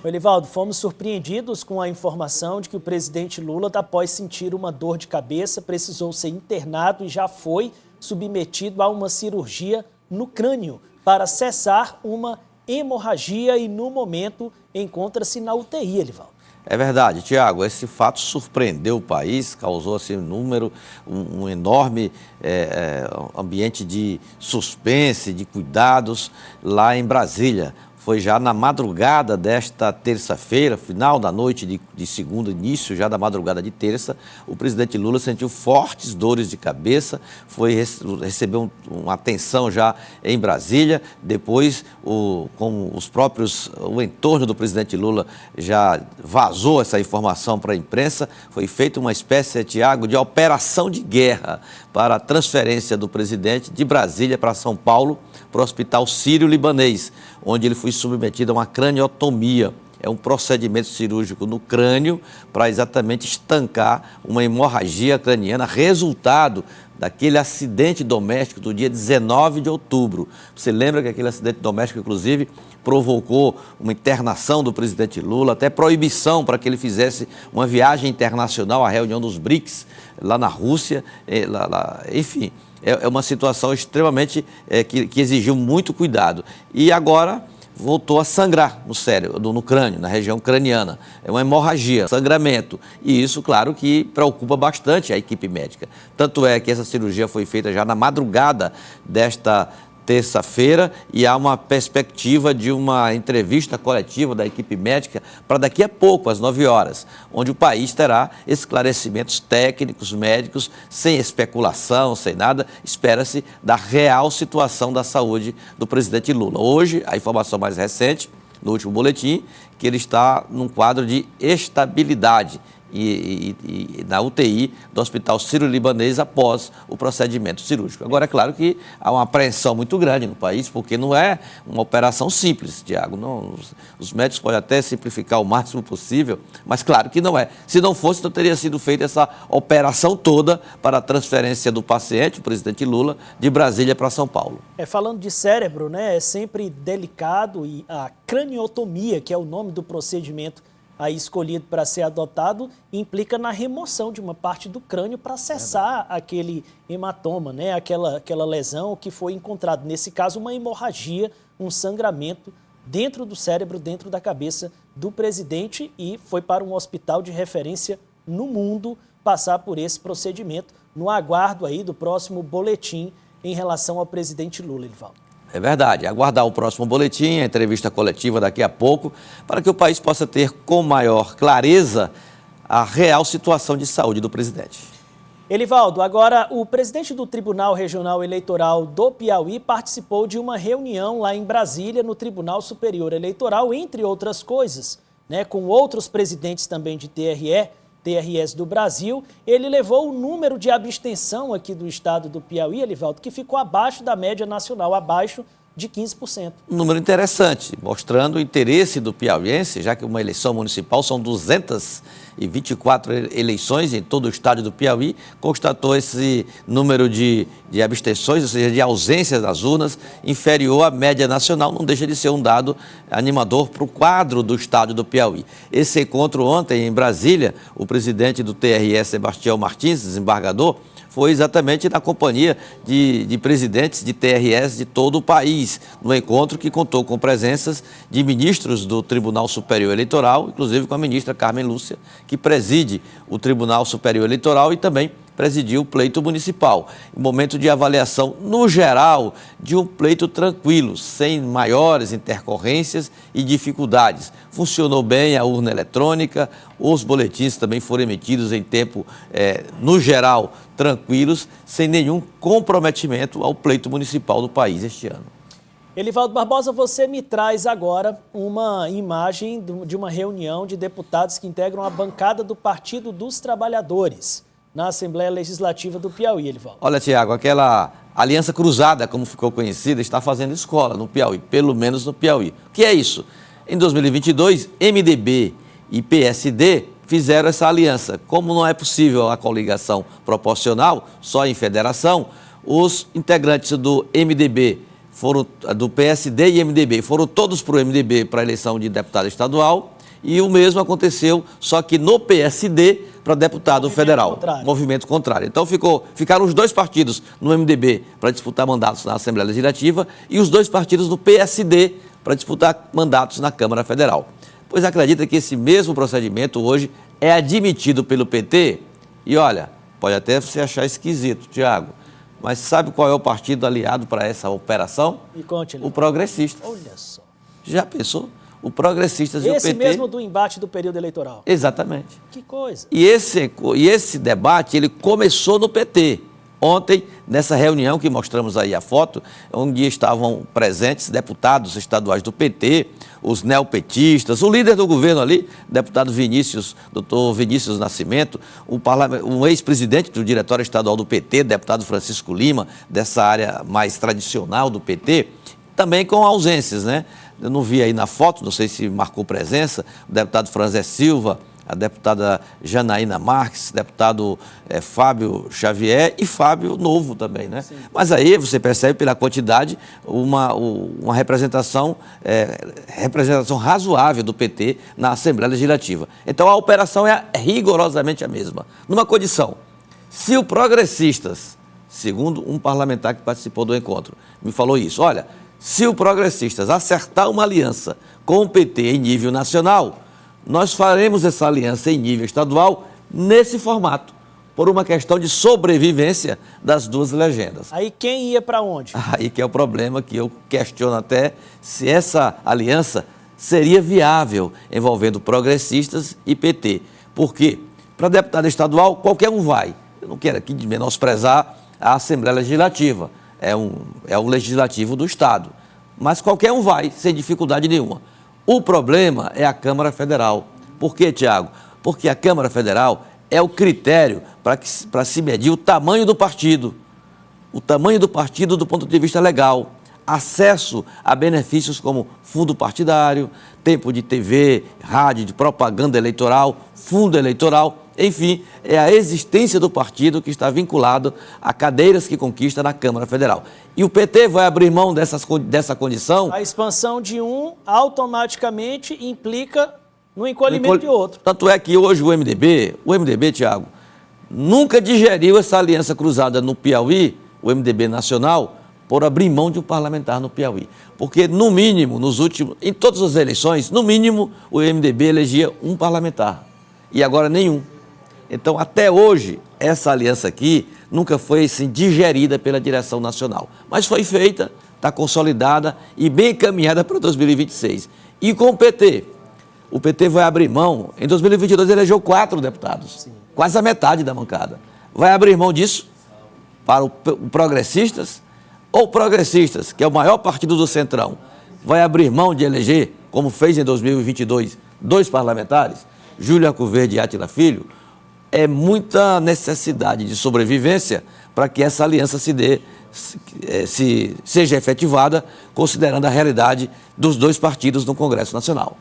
Elivaldo, fomos surpreendidos com a informação de que o presidente Lula, após sentir uma dor de cabeça, precisou ser internado e já foi submetido a uma cirurgia no crânio para cessar uma hemorragia e, no momento, encontra-se na UTI, Elivaldo. É verdade, Tiago, esse fato surpreendeu o país, causou assim, um enorme ambiente de suspense, de cuidados lá em Brasília. Foi já na madrugada desta terça-feira, final da noite de segunda, início já da madrugada de terça, o presidente Lula sentiu fortes dores de cabeça, recebeu uma atenção já em Brasília. Depois, o entorno do presidente Lula já vazou essa informação para a imprensa. Foi feita uma espécie, Tiago, de operação de guerra para a transferência do presidente de Brasília para São Paulo, para o Hospital Sírio-Libanês, onde ele foi submetido a uma craniotomia. É um procedimento cirúrgico no crânio para exatamente estancar uma hemorragia craniana, resultado daquele acidente doméstico do dia 19 de outubro. Você lembra que aquele acidente doméstico, inclusive, provocou uma internação do presidente Lula, até proibição para que ele fizesse uma viagem internacional à reunião dos BRICS, lá na Rússia, enfim. É uma situação extremamente que exigiu muito cuidado. E agora voltou a sangrar no cérebro, no crânio, na região craniana. É uma hemorragia, sangramento. E isso, claro, que preocupa bastante a equipe médica. Tanto é que essa cirurgia foi feita já na madrugada desta terça-feira e há uma perspectiva de uma entrevista coletiva da equipe médica para daqui a pouco, às 9 horas, onde o país terá esclarecimentos técnicos, médicos, sem especulação, sem nada. Espera-se da real situação da saúde do presidente Lula. Hoje, a informação mais recente, no último boletim, que ele está num quadro de estabilidade e na UTI do Hospital Sírio-Libanês após o procedimento cirúrgico. Agora, é claro que há uma apreensão muito grande no país, porque não é uma operação simples, Tiago. Os médicos podem até simplificar o máximo possível, mas claro que não é. Se não fosse, não teria sido feita essa operação toda para a transferência do paciente, o presidente Lula, de Brasília para São Paulo. Falando de cérebro, né, é sempre delicado, e a craniotomia, que é o nome do procedimento aí escolhido para ser adotado, implica na remoção de uma parte do crânio para cessar aquele hematoma, né? aquela lesão que foi encontrada. Nesse caso, uma hemorragia, um sangramento dentro do cérebro, dentro da cabeça do presidente, e foi para um hospital de referência no mundo passar por esse procedimento, no aguardo aí do próximo boletim em relação ao presidente Lula, Elivaldo. É verdade, aguardar o próximo boletim, a entrevista coletiva daqui a pouco, para que o país possa ter com maior clareza a real situação de saúde do presidente. Elivaldo, agora o presidente do Tribunal Regional Eleitoral do Piauí participou de uma reunião lá em Brasília, no Tribunal Superior Eleitoral, entre outras coisas, né, com outros presidentes também de TRS do Brasil. Ele levou o número de abstenção aqui do estado do Piauí, Elivaldo, que ficou abaixo da média nacional, abaixo de 15%. Um número interessante, mostrando o interesse do piauiense, já que uma eleição municipal são 224 eleições em todo o estado do Piauí, constatou esse número de abstenções, ou seja, de ausências das urnas, inferior à média nacional. Não deixa de ser um dado animador para o quadro do estado do Piauí. Esse encontro ontem em Brasília, o presidente do TRS, Sebastião Martins, desembargador, foi exatamente na companhia de presidentes de TRS de todo o país, no encontro que contou com presenças de ministros do Tribunal Superior Eleitoral, inclusive com a ministra Carmen Lúcia, que preside o Tribunal Superior Eleitoral e também presidiu o pleito municipal. Um momento de avaliação, no geral, de um pleito tranquilo, sem maiores intercorrências e dificuldades. Funcionou bem a urna eletrônica, os boletins também foram emitidos em tempo, no geral, tranquilos, sem nenhum comprometimento ao pleito municipal do país este ano. Elivaldo Barbosa, você me traz agora uma imagem de uma reunião de deputados que integram a bancada do Partido dos Trabalhadores na Assembleia Legislativa do Piauí, Elivaldo. Olha, Tiago, aquela aliança cruzada, como ficou conhecida, está fazendo escola no Piauí, pelo menos no Piauí. O que é isso? Em 2022, MDB e PSD fizeram essa aliança. Como não é possível a coligação proporcional, só em federação, os integrantes do MDB foram do PSD e MDB, foram todos para o MDB para a eleição de deputado estadual, e o mesmo aconteceu, só que no PSD para deputado federal. Movimento contrário. Então ficaram os dois partidos no MDB para disputar mandatos na Assembleia Legislativa e os dois partidos no PSD para disputar mandatos na Câmara Federal. Pois acredita que esse mesmo procedimento hoje é admitido pelo PT? E olha, pode até você achar esquisito, Tiago, mas sabe qual é o partido aliado para essa operação? Me conte, o Progressistas. Olha só. Já pensou? O Progressistas e o PT. Esse mesmo do embate do período eleitoral. Exatamente. Que coisa. E esse debate, ele começou no PT. Ontem, nessa reunião que mostramos aí a foto, onde estavam presentes deputados estaduais do PT, os neopetistas, o líder do governo ali, deputado Vinícius, doutor Vinícius Nascimento, um ex-presidente do diretório estadual do PT, deputado Francisco Lima, dessa área mais tradicional do PT, também com ausências, né? Eu não vi aí na foto, não sei se marcou presença, o deputado Franzé Silva, a deputada Janaína Marques, deputado Fábio Xavier e Fábio Novo também, né? Sim. Mas aí você percebe pela quantidade uma representação razoável do PT na Assembleia Legislativa. Então a operação é rigorosamente a mesma. Numa condição, se o Progressistas, segundo um parlamentar que participou do encontro, me falou isso, olha, se o Progressistas acertar uma aliança com o PT em nível nacional, nós faremos essa aliança em nível estadual nesse formato, por uma questão de sobrevivência das duas legendas. Aí quem ia para onde? Aí que é o problema, que eu questiono até se essa aliança seria viável envolvendo Progressistas e PT. Por quê? Para deputado estadual, qualquer um vai. Eu não quero aqui menosprezar a Assembleia Legislativa. É o legislativo do Estado. Mas qualquer um vai, sem dificuldade nenhuma. O problema é a Câmara Federal. Por quê, Tiago? Porque a Câmara Federal é o critério para se medir o tamanho do partido. O tamanho do partido do ponto de vista legal. Acesso a benefícios como fundo partidário, tempo de TV, rádio, de propaganda eleitoral, fundo eleitoral. Enfim, é a existência do partido que está vinculado a cadeiras que conquista na Câmara Federal. E o PT vai abrir mão dessa condição? A expansão de um automaticamente implica no encolhimento de outro. Tanto é que hoje o MDB, Tiago, nunca digeriu essa aliança cruzada no Piauí, o MDB nacional, por abrir mão de um parlamentar no Piauí. Porque, no mínimo, em todas as eleições, no mínimo, o MDB elegia um parlamentar. E agora nenhum. Então, até hoje, essa aliança aqui nunca foi assim, digerida pela direção nacional. Mas foi feita, está consolidada e bem encaminhada para 2026. E com o PT vai abrir mão, em 2022 elegeu 4 deputados, sim, quase a metade da bancada. Vai abrir mão disso para o Progressistas, ou Progressistas, que é o maior partido do Centrão, vai abrir mão de eleger, como fez em 2022, 2 parlamentares, Júlio Arcoverde e Átila Filho. É muita necessidade de sobrevivência para que essa aliança seja efetivada, considerando a realidade dos 2 partidos no Congresso Nacional.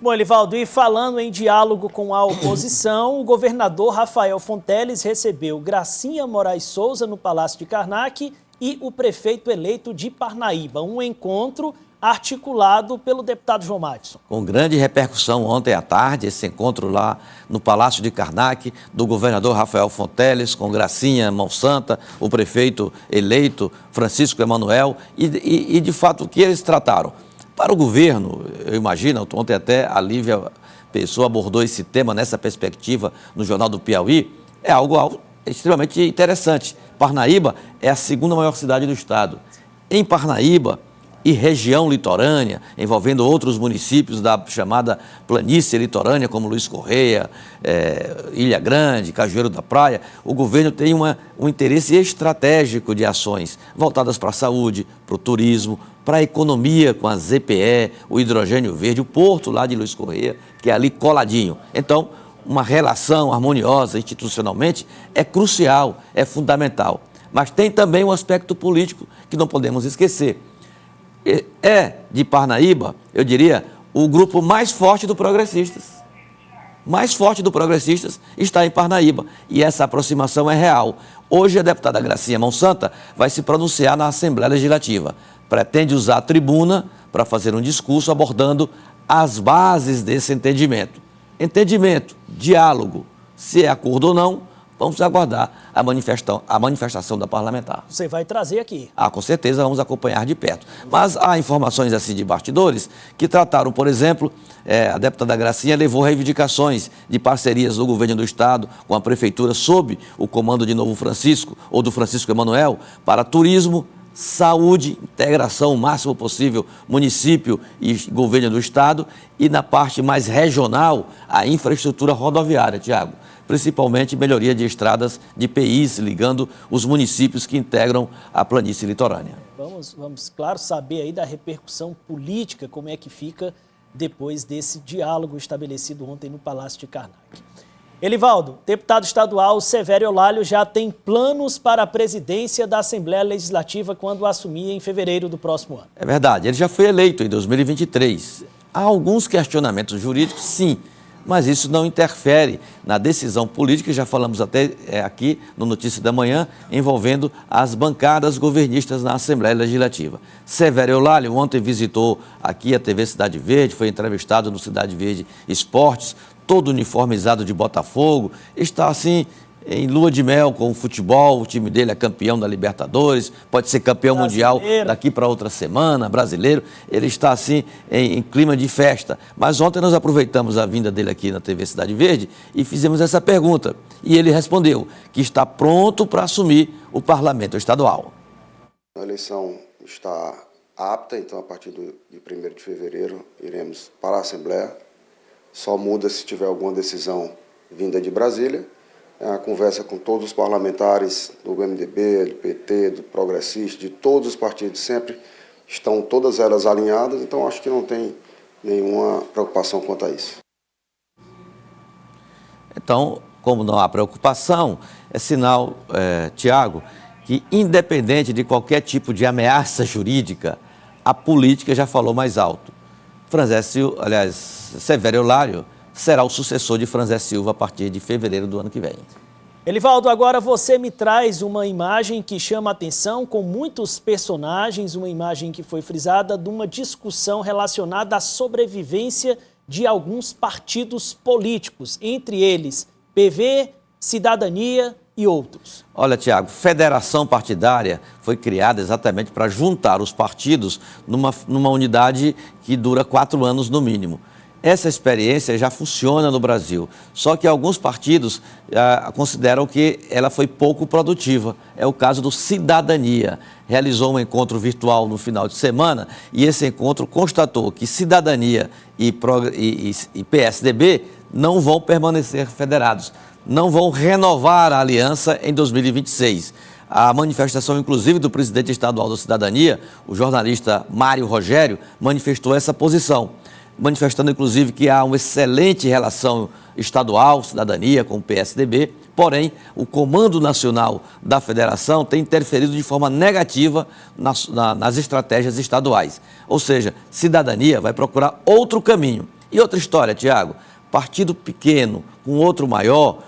Bom, Elivaldo, e falando em diálogo com a oposição, o governador Rafael Fonteles recebeu Gracinha Moraes Souza no Palácio de Karnak e o prefeito eleito de Parnaíba. Um encontro articulado pelo deputado João Madison. Com grande repercussão ontem à tarde, esse encontro lá no Palácio de Karnak, do governador Rafael Fonteles, com Gracinha Monsanta, o prefeito eleito Francisco Emanuel, e de fato o que eles trataram? Para o governo, eu imagino, ontem até a Lívia Pessoa abordou esse tema nessa perspectiva no Jornal do Piauí, é algo extremamente interessante. Parnaíba é a 2ª maior cidade do estado. Em Parnaíba e região litorânea, envolvendo outros municípios da chamada planície litorânea, como Luiz Correia, Ilha Grande, Cajueiro da Praia, o governo tem um interesse estratégico de ações voltadas para a saúde, para o turismo, para a economia com a ZPE, o hidrogênio verde, o porto lá de Luiz Correia, que é ali coladinho. Então, uma relação harmoniosa institucionalmente é crucial, é fundamental. Mas tem também um aspecto político que não podemos esquecer. De Parnaíba, eu diria, o grupo mais forte do Progressistas. Mais forte do Progressistas está em Parnaíba. E essa aproximação é real. Hoje a deputada Gracinha Monsanta vai se pronunciar na Assembleia Legislativa. pretende usar a tribuna para fazer um discurso abordando as bases desse entendimento. Entendimento, diálogo, se é acordo ou não, vamos aguardar a manifestação da parlamentar. Você vai trazer aqui. Com certeza vamos acompanhar de perto. Mas há informações assim de bastidores que trataram, por exemplo, a deputada Gracinha levou reivindicações de parcerias do governo do estado com a prefeitura sob o comando de Novo Francisco ou do Francisco Emanuel para turismo, saúde, integração o máximo possível, município e governo do estado, e na parte mais regional, a infraestrutura rodoviária, Tiago, principalmente melhoria de estradas de PIs, ligando os municípios que integram a planície litorânea. Vamos, claro, saber aí da repercussão política, como é que fica depois desse diálogo estabelecido ontem no Palácio de Karnak. Elivaldo, deputado estadual Severo Eulálio já tem planos para a presidência da Assembleia Legislativa quando assumir em fevereiro do próximo ano. É verdade, ele já foi eleito em 2023. Há alguns questionamentos jurídicos, sim, mas isso não interfere na decisão política, já falamos até aqui no Notícia da Manhã, envolvendo as bancadas governistas na Assembleia Legislativa. Severo Eulálio ontem visitou aqui a TV Cidade Verde, foi entrevistado no Cidade Verde Esportes, todo uniformizado de Botafogo, está assim em lua de mel com o futebol, o time dele é campeão da Libertadores, pode ser campeão mundial daqui para outra semana, brasileiro, ele está assim em clima de festa. Mas ontem nós aproveitamos a vinda dele aqui na TV Cidade Verde e fizemos essa pergunta, e ele respondeu que está pronto para assumir o parlamento estadual. A eleição está apta, então a partir de 1º de fevereiro iremos para a Assembleia. Só muda se tiver alguma decisão vinda de Brasília. A conversa com todos os parlamentares do MDB, do PT, do Progressista, de todos os partidos sempre estão todas elas alinhadas, então acho que não tem nenhuma preocupação quanto a isso. Então, como não há preocupação, é sinal, Tiago, que independente de qualquer tipo de ameaça jurídica, a política já falou mais alto. Severo Eulálio será o sucessor de Franzé Silva a partir de fevereiro do ano que vem. Elivaldo, agora você me traz uma imagem que chama a atenção, com muitos personagens, uma imagem que foi frisada de uma discussão relacionada à sobrevivência de alguns partidos políticos, entre eles PV, Cidadania e outros. Olha, Tiago, federação partidária foi criada exatamente para juntar os partidos numa unidade que dura 4 anos no mínimo. Essa experiência já funciona no Brasil, só que alguns partidos consideram que ela foi pouco produtiva. É o caso do Cidadania. Realizou um encontro virtual no final de semana e esse encontro constatou que Cidadania e PSDB não vão permanecer federados, não vão renovar a aliança em 2026. A manifestação, inclusive, do presidente estadual da Cidadania, o jornalista Mário Rogério, manifestou essa posição, manifestando, inclusive, que há uma excelente relação estadual, Cidadania, com o PSDB, porém, o Comando Nacional da Federação tem interferido de forma negativa nas estratégias estaduais. Ou seja, Cidadania vai procurar outro caminho. E outra história, Tiago, partido pequeno com outro maior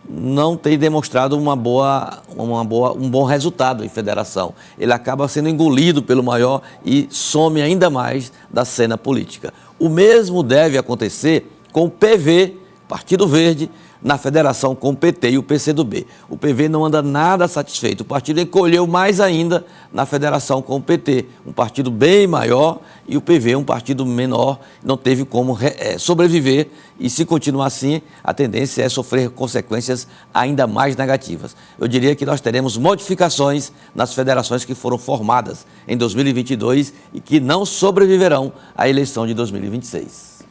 não tem demonstrado um bom resultado em federação. Ele acaba sendo engolido pelo maior e some ainda mais da cena política. O mesmo deve acontecer com o PV, Partido Verde, na federação com o PT e o PCdoB. O PV não anda nada satisfeito. O partido encolheu mais ainda na federação com o PT, um partido bem maior, e o PV, um partido menor, não teve como sobreviver, e se continuar assim, a tendência é sofrer consequências ainda mais negativas. Eu diria que nós teremos modificações nas federações que foram formadas em 2022 e que não sobreviverão à eleição de 2026.